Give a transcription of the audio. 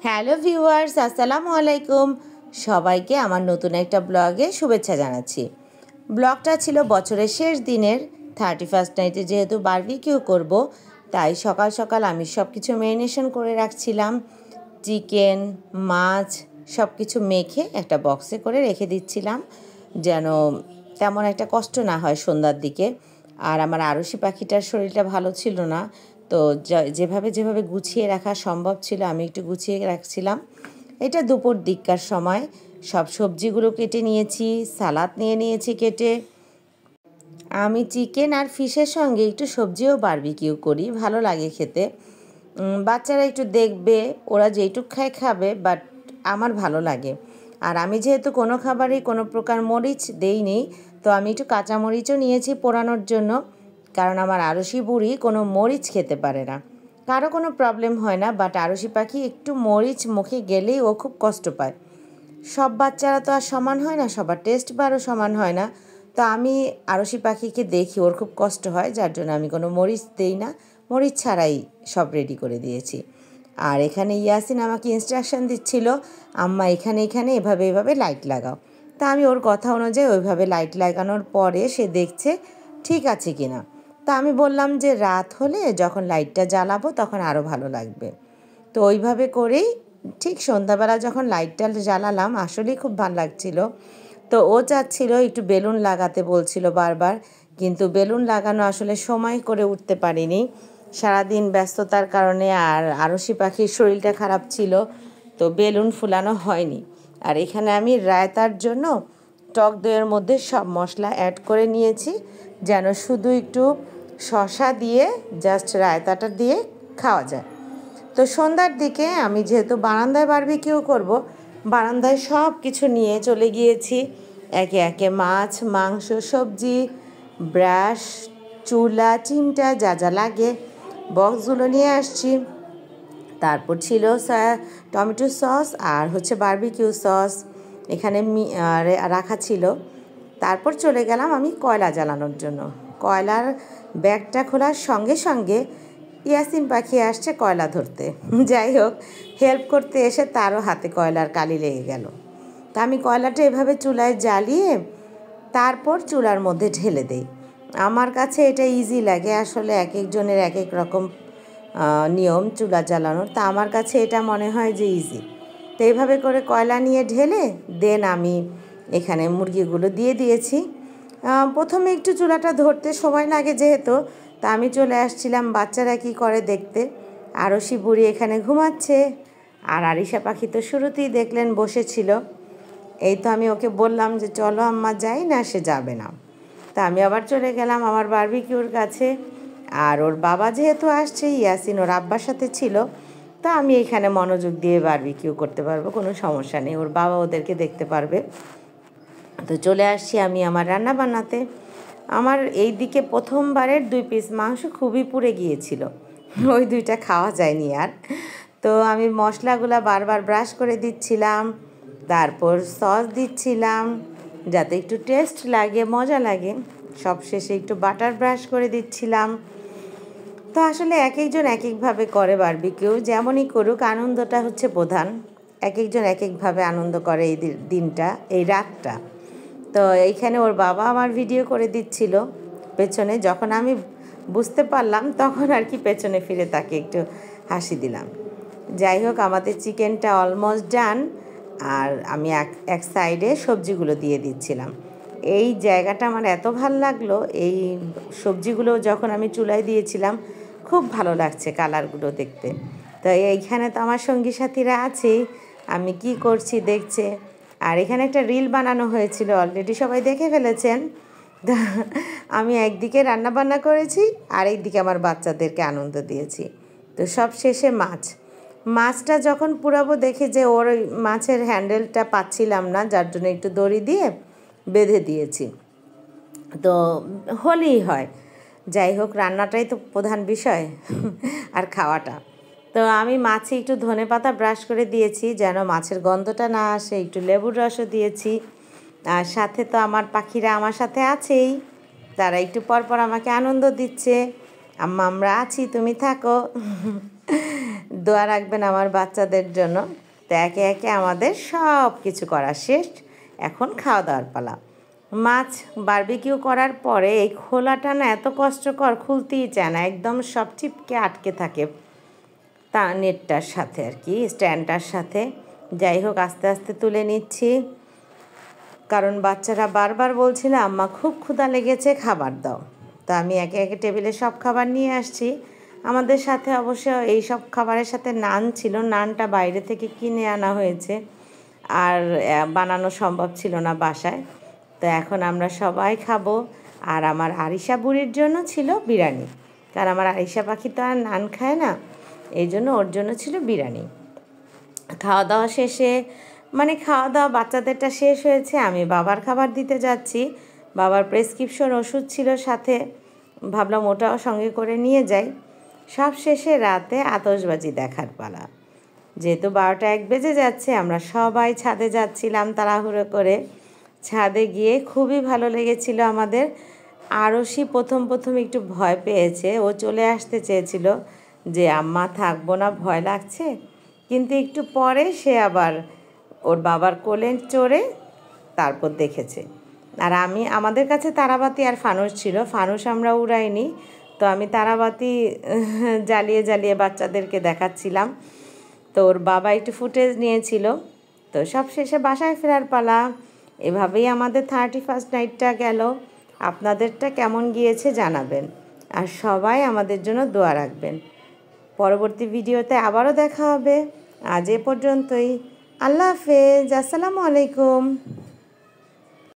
Hello viewers, আসসালামু আলাইকুম। সবাইকে আমার নতুন একটা ব্লগে শুভেচ্ছা জানাচ্ছি। ব্লগটা ছিল বছরের শেষ দিনের 31st নাইটে, যেহেতু বারবিকিউ করব, তাই সকাল সকাল আমি সব কিছু ম্যারিনেশন করে রাখছিলাম। চিকেন, মাছ সব কিছু মেখে একটা বক্সে করে রেখে দিচ্ছিলাম, যেন তেমন একটা কষ্ট না হয় সন্ধ্যার দিকে। আর আমার আরশি পাখিটার শরীরটা ভালো ছিল না, তো যেভাবে যেভাবে গুছিয়ে রাখা সম্ভব ছিল আমি একটু গুছিয়ে রাখছিলাম। এটা দুপুর দিককার সময় সব সবজিগুলো কেটে নিয়েছি, সালাদ নিয়ে নিয়েছি কেটে। আমি চিকেন আর ফিশের সঙ্গে একটু সবজিও বারবিকিউ করি, ভালো লাগে খেতে। বাচ্চারা একটু দেখবে, ওরা যেইটুক খায় খাবে, বাট আমার ভালো লাগে। আর আমি যেহেতু কোনো খাবারই কোনো প্রকার মরিচ দেইনি, তো আমি একটু কাঁচা মরিচও নিয়েছি পোড়ানোর জন্য, কারণ আমার আরশি বুড়ি কোনো মরিচ খেতে পারে না। কারো কোনো প্রবলেম হয় না, বাট আরশি পাখি একটু মরিচ মুখে গেলেই ও খুব কষ্ট পায়। সব বাচ্চারা তো আর সমান হয় না, সবার টেস্ট বারও সমান হয় না। তো আমি আরশি পাখিকে দেখি ওর খুব কষ্ট হয়, যার জন্য আমি কোনো মরিচ দেই না, মরিচ ছাড়াই সব রেডি করে দিয়েছি। আর এখানে ইয়াসিন আমাকে ইনস্ট্রাকশন দিচ্ছিল, আম্মা এখানে এখানে এভাবে এভাবে লাইট লাগাও। তা আমি ওর কথা অনুযায়ী ওইভাবে লাইট লাগানোর পরে সে দেখছে ঠিক আছে কি না। তা আমি বললাম যে রাত হলে যখন লাইটটা জ্বালাবো তখন আরও ভালো লাগবে। তো ওইভাবে করেই ঠিক সন্ধ্যাবেলা যখন লাইটটা জ্বালালাম, আসলেই খুব ভালো লাগছিল। তো ও চাচ্ছিল একটু বেলুন লাগাতে, বলছিল বারবার, কিন্তু বেলুন লাগানো আসলে সময় করে উঠতে পারিনি, সারাদিন ব্যস্ততার কারণে। আর আরশি পাখির শরীরটা খারাপ ছিল, তো বেলুন ফুলানো হয়নি। আর এখানে আমি রায়তার জন্য টক দইয়ের মধ্যে সব মশলা অ্যাড করে নিয়েছি, যেন শুধু একটু শসা দিয়ে জাস্ট রায়তাটা দিয়ে খাওয়া যায়। তো সন্ধ্যার দিকে আমি যেহেতু বারান্দায় বারবিকিউ করব, বারান্দায় সব কিছু নিয়ে চলে গিয়েছি, একে একে মাছ, মাংস, সবজি, ব্রাশ, চুলা, চিমটা, যা যা লাগে বক্সগুলো নিয়ে আসছি। তারপর ছিল টমেটো সস আর বারবিকিউ সস এখানে রাখা ছিল। তারপর চলে গেলাম আমি কয়লা জ্বালানোর জন্য। কয়লার ব্যাগটা খোলার সঙ্গে সঙ্গে ইয়াসিন পাখি আসছে কয়লা ধরতে। যাই হোক, হেল্প করতে এসে তারও হাতে কয়লার কালি লেগে গেল। তা আমি কয়লাটা এভাবে চুলায় জ্বালিয়ে তারপর চুলার মধ্যে ঢেলে দেই। আমার কাছে এটা ইজি লাগে, আসলে এক একজনের এক এক রকম নিয়ম চুলা জ্বালানোর, তা আমার কাছে এটা মনে হয় যে ইজি। তো এইভাবে করে কয়লা নিয়ে ঢেলে দেন আমি এখানে মুরগিগুলো দিয়ে দিয়েছি। প্রথমে একটু চুলাটা ধরতে সময় লাগে যেহেতু, তা আমি চলে আসছিলাম বাচ্চারা কী করে দেখতে। আরশি বুড়ি এখানে ঘুমাচ্ছে, আর আরিশা পাখি তো শুরুতেই দেখলেন বসেছিল। এই তো আমি ওকে বললাম যে চলো আম্মা যাই, না সে যাবে না। তা আমি আবার চলে গেলাম আমার বারবিকিউর কাছে। আর ওর বাবা যেহেতু আসছে, ইয়াসিন ওর আব্বার সাথে ছিল, তা আমি এখানে মনোযোগ দিয়ে বারবিকিউ করতে পারবো, কোনো সমস্যা নেই, ওর বাবা ওদেরকে দেখতে পারবে। তো চলে আসছি আমি আমার রান্না বান্নাতে। আমার এই দিকে প্রথমবারের 2 পিস মাংস খুবই পুড়ে গিয়েছিল, ওই 2টা খাওয়া যায়নি আর। তো আমি মশলাগুলো বারবার ব্রাশ করে দিচ্ছিলাম, তারপর সস দিচ্ছিলাম যাতে একটু টেস্ট লাগে, মজা লাগে। সব শেষে একটু বাটার ব্রাশ করে দিচ্ছিলাম। তো আসলে এক একজন এক একভাবে করে বারবিকিউ, যেমনই করুক আনন্দটা হচ্ছে প্রধান। এক একজন এক একভাবে আনন্দ করে এই দিনটা, এই রাতটা। তো এইখানে ওর বাবা আমার ভিডিও করে দিচ্ছিল পেছনে, যখন আমি বুঝতে পারলাম তখন আর কি পেছনে ফিরে তাকে একটু হাসি দিলাম। যাই হোক, আমাদের চিকেনটা অলমোস্ট ডান, আর আমি এক সাইডে সবজিগুলো দিয়ে দিচ্ছিলাম। এই জায়গাটা আমার এত ভালো লাগলো, এই সবজিগুলো যখন আমি চুলায় দিয়েছিলাম খুব ভালো লাগছে কালারগুলো দেখতে। তো এইখানে তো আমার সঙ্গী সাথীরা আছেই, আমি কি করছি দেখছে। আর এখানে একটা রিল বানানো হয়েছিল, অলরেডি সবাই দেখে ফেলেছেন। আমি একদিকে রান্না বান্না করেছি, আর একদিকে আমার বাচ্চাদেরকে আনন্দ দিয়েছি। তো সব শেষে মাছটা যখন পুরাবো দেখি যে ওর মাছের হ্যান্ডেলটা পাচ্ছিলাম না, যার জন্য একটু দড়ি দিয়ে বেঁধে দিয়েছি। তো হলেই হয়। যাই হোক, রান্নাটাই তো প্রধান বিষয় আর খাওয়াটা। তো আমি মাছে একটু ধনেপাতা ব্রাশ করে দিয়েছি যেন মাছের গন্ধটা না আসে, একটু লেবুর রসও দিয়েছি। আর সাথে তো আমার পাখিরা আমার সাথে আছেই, তারা একটু পরপর আমাকে আনন্দ দিচ্ছে, আম্মা আমরা আছি, তুমি থাকো। দোয়া রাখবেন আমার বাচ্চাদের জন্য। তো একে একে আমাদের সব কিছু করা শেষ, এখন খাওয়া দাওয়ার পালা। মাছ বারবিকিউ করার পরে এই খোলাটা না এত কষ্টকর, খুলতেই চায় না, একদম সব চিপকে আটকে থাকে তা নেটটার সাথে আর কি, স্ট্যান্ডটার সাথে। যাই হোক, আস্তে আস্তে তুলে নিচ্ছি, কারণ বাচ্চারা বারবার বলছিল আম্মা খুব ক্ষুধা লেগেছে, খাবার দাও। তো আমি একে একে টেবিলে সব খাবার নিয়ে আসছি। আমাদের সাথে অবশ্য এই সব খাবারের সাথে নান ছিল, নানটা বাইরে থেকে কিনে আনা হয়েছে, আর বানানো সম্ভব ছিল না বাসায়। তো এখন আমরা সবাই খাবো। আর আমার আরিশা বুড়ির জন্য ছিল বিরিয়ানি, কারণ আমার আরিশা পাখি তো আর নান খায় না, এই জন্য ওর জন্য ছিল বিরিয়ানি। খাওয়া দাওয়া শেষে, মানে খাওয়া দাওয়া বাচ্চাদেরটা শেষ হয়েছে, আমি বাবার খাবার দিতে যাচ্ছি। বাবার প্রেসক্রিপশন ওষুধ ছিল সাথে, ভাবলাম ওটাও সঙ্গে করে নিয়ে যাই। সব শেষে রাতে আতশবাজি দেখার পালা। যেহেতু 12টা 1 বেজে যাচ্ছে, আমরা সবাই ছাদে যাচ্ছিলাম তাড়াহুড়ো করে। ছাদে গিয়ে খুবই ভালো লেগেছিল আমাদের। আরশি প্রথম একটু ভয় পেয়েছে, ও চলে আসতে চেয়েছিল যে আম্মা থাকবো না, ভয় লাগছে, কিন্তু একটু পরে সে আবার ওর বাবার কোলে চড়ে তারপর দেখেছে। আর আমাদের কাছে তারাবাতি আর ফানুস ছিল, ফানুস আমরা উড়াইনি, তো আমি তারাবাতি জ্বালিয়ে জ্বালিয়ে বাচ্চাদেরকে দেখাচ্ছিলাম। তো ওর বাবা একটু ফুটেজ নিয়েছিল। তো সব শেষে বাসায় ফেরার পালা। এভাবেই আমাদের 31st নাইটটা গেল। আপনাদেরটা কেমন গিয়েছে জানাবেন, আর সবাই আমাদের জন্য দোয়া রাখবেন। পরবর্তী ভিডিওতে আবারও দেখা হবে। আজ এ পর্যন্তই। আল্লাহ হাফেজ, আসসালামু আলাইকুম।